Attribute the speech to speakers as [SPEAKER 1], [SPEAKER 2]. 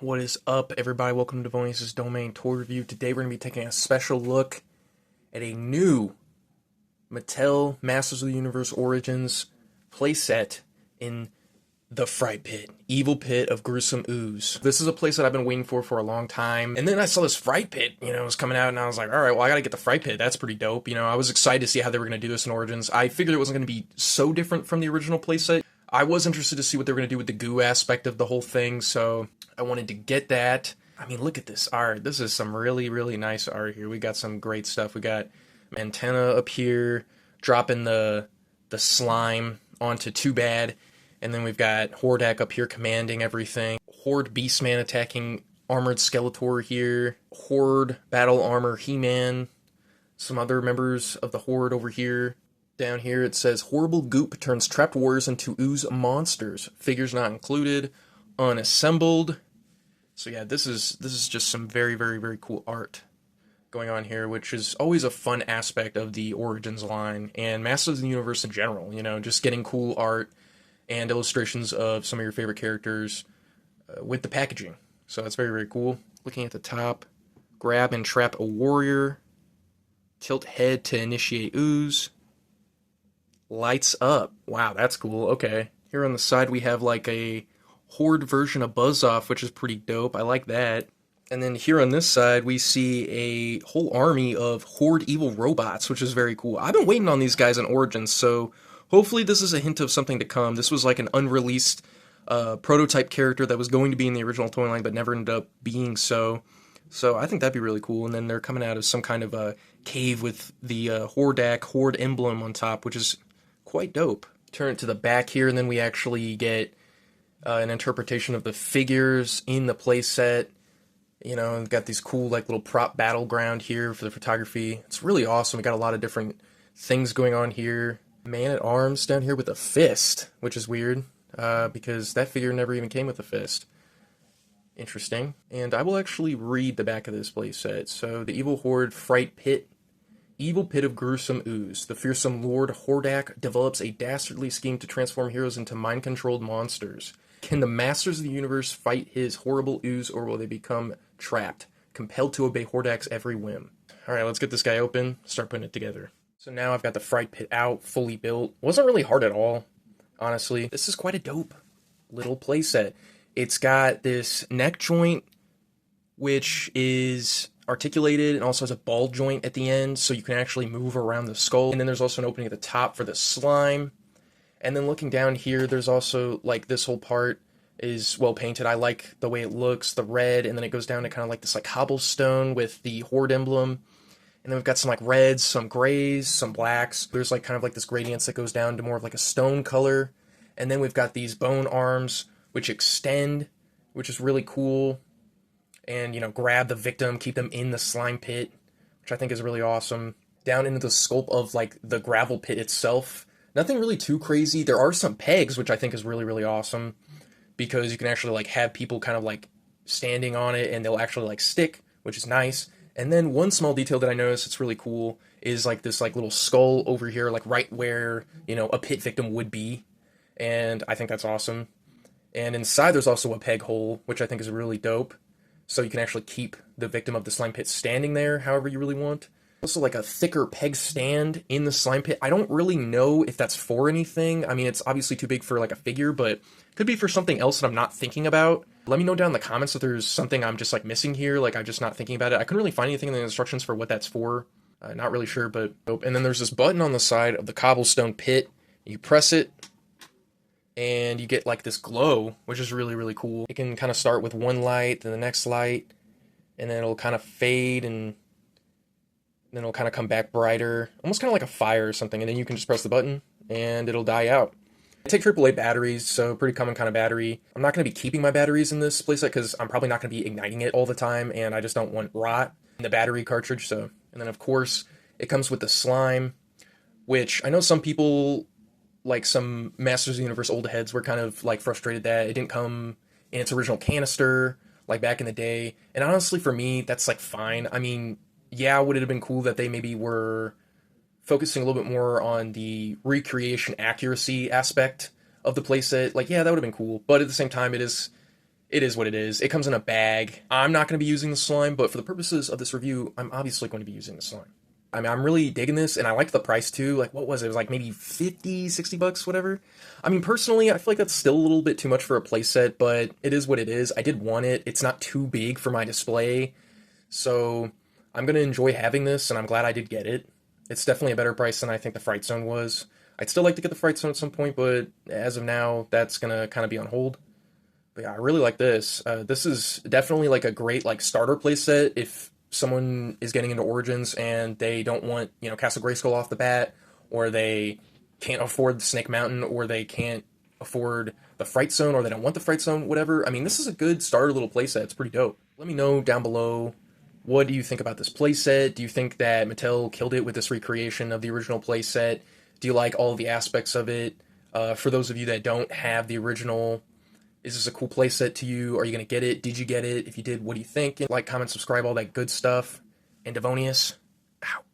[SPEAKER 1] What is up, everybody? Welcome to Devonius' Domain Toy Review. Today we're going to be taking a special look at a new Mattel Masters of the Universe Origins playset in the Fright Pit, Evil Pit of Gruesome Ooze. This is a playset I've been waiting for a long time. And then I saw this Fright Pit, was coming out, and I was like, alright, well, I gotta get the Fright Pit. That's pretty dope. I was excited to see how they were going to do this in Origins. I figured it wasn't going to be so different from the original playset. I was interested to see what they were going to do with the goo aspect of the whole thing, so I wanted to get that. I mean, look at this art. This is some really, really nice art here. We got some great stuff. We got antenna up here, dropping the slime onto Too Bad, and then we've got Hordak up here commanding everything. Horde Beastman attacking Armored Skeletor here. Horde Battle Armor He-Man. Some other members of the Horde over here. Down here it says, horrible goop turns trapped warriors into ooze monsters. Figures not included. Unassembled. So yeah, this is just some very, very, very cool art going on here, which is always a fun aspect of the Origins line, and Masters of the Universe in general, just getting cool art and illustrations of some of your favorite characters with the packaging. So that's very, very cool. Looking at the top, grab and trap a warrior. Tilt head to initiate ooze. Lights up. Wow, that's cool. Okay. Here on the side we have like a Horde version of Buzz-Off, which is pretty dope. I like that. And then here on this side we see a whole army of Horde evil robots, which is very cool. I've been waiting on these guys in Origins, so hopefully this is a hint of something to come. This was like an unreleased prototype character that was going to be in the original toy line but never ended up being so. So I think that'd be really cool. And then they're coming out of some kind of a cave with the Hordak Horde emblem on top, which is quite dope. Turn it to the back here, and then we actually get an interpretation of the figures in the playset. We've got these cool like little prop battleground here for the photography. It's really awesome. We got a lot of different things going on here. Man at Arms down here with a fist, which is weird because that figure never even came with a fist. Interesting. And I will actually read the back of this playset. So the Evil Horde Fright Pit. Evil Pit of Gruesome Ooze. The fearsome Lord Hordak develops a dastardly scheme to transform heroes into mind-controlled monsters. Can the Masters of the Universe fight his horrible ooze, or will they become trapped, compelled to obey Hordak's every whim? Alright, let's get this guy open, start putting it together. So now I've got the Fright Pit out, fully built. Wasn't really hard at all, honestly. This is quite a dope little playset. It's got this neck joint, which is articulated and also has a ball joint at the end, so you can actually move around the skull. And then there's also an opening at the top for the slime. And then looking down here, there's also, like, this whole part is well painted. I like the way it looks, the red, and then it goes down to kind of like this, like, cobblestone with the Horde emblem. And then we've got some, like, reds, some grays, some blacks. There's, like, kind of like this gradient that goes down to more of, like, a stone color. And then we've got these bone arms, which extend, which is really cool. And, grab the victim, keep them in the slime pit, which I think is really awesome. Down into the sculpt of, like, the gravel pit itself. Nothing really too crazy. There are some pegs, which I think is really, really awesome, because you can actually, like, have people kind of, like, standing on it, and they'll actually, like, stick, which is nice. And then one small detail that I noticed that's really cool is, like, this, like, little skull over here, like, right where, a pit victim would be. And I think that's awesome. And inside there's also a peg hole, which I think is really dope. So you can actually keep the victim of the slime pit standing there however you really want. Also, like, a thicker peg stand in the slime pit. I don't really know if that's for anything. I mean, it's obviously too big for, like, a figure, but could be for something else that I'm not thinking about. Let me know down in the comments if there's something I'm just, like, missing here, like, I'm just not thinking about it. I couldn't really find anything in the instructions for what that's for. Not really sure, but... And then there's this button on the side of the cobblestone pit. You press it, and you get, like, this glow, which is really, really cool. It can kind of start with one light, then the next light, and then it'll kind of fade, and then it'll kind of come back brighter, almost kind of like a fire or something, and then you can just press the button, and it'll die out. I take AAA batteries, so pretty common kind of battery. I'm not going to be keeping my batteries in this playset, because I'm probably not going to be igniting it all the time, and I just don't want rot in the battery cartridge, so... And then, of course, it comes with the slime, which I know some people... Like, some Masters of the Universe old heads were kind of, like, frustrated that it didn't come in its original canister, like, back in the day. And honestly, for me, that's, like, fine. I mean, yeah, would it have been cool that they maybe were focusing a little bit more on the recreation accuracy aspect of the playset? Like, yeah, that would have been cool. But at the same time, it is It is what it is. It comes in a bag. I'm not going to be using the slime, but for the purposes of this review, I'm obviously going to be using the slime. I mean, I'm really digging this, and I like the price too. Like, what was it? It was like maybe 50, 60 bucks, whatever. I mean, personally, I feel like that's still a little bit too much for a playset, but it is what it is. I did want it. It's not too big for my display, so I'm going to enjoy having this, and I'm glad I did get it. It's definitely a better price than I think the Fright Zone was. I'd still like to get the Fright Zone at some point, but as of now, that's going to kind of be on hold. But yeah, I really like this. This is definitely like a great like starter playset if someone is getting into Origins and they don't want, Castle Grayskull off the bat, or they can't afford the Snake Mountain, or they can't afford the Fright Zone, or they don't want the Fright Zone, whatever. I mean, this is a good starter little playset. It's pretty dope. Let me know down below, what do you think about this playset? Do you think that Mattel killed it with this recreation of the original playset? Do you like all of the aspects of it? For those of you that don't have the original, is this a cool playset to you? Are you going to get it? Did you get it? If you did, what do you think? Like, comment, subscribe, all that good stuff. And Devonius, out.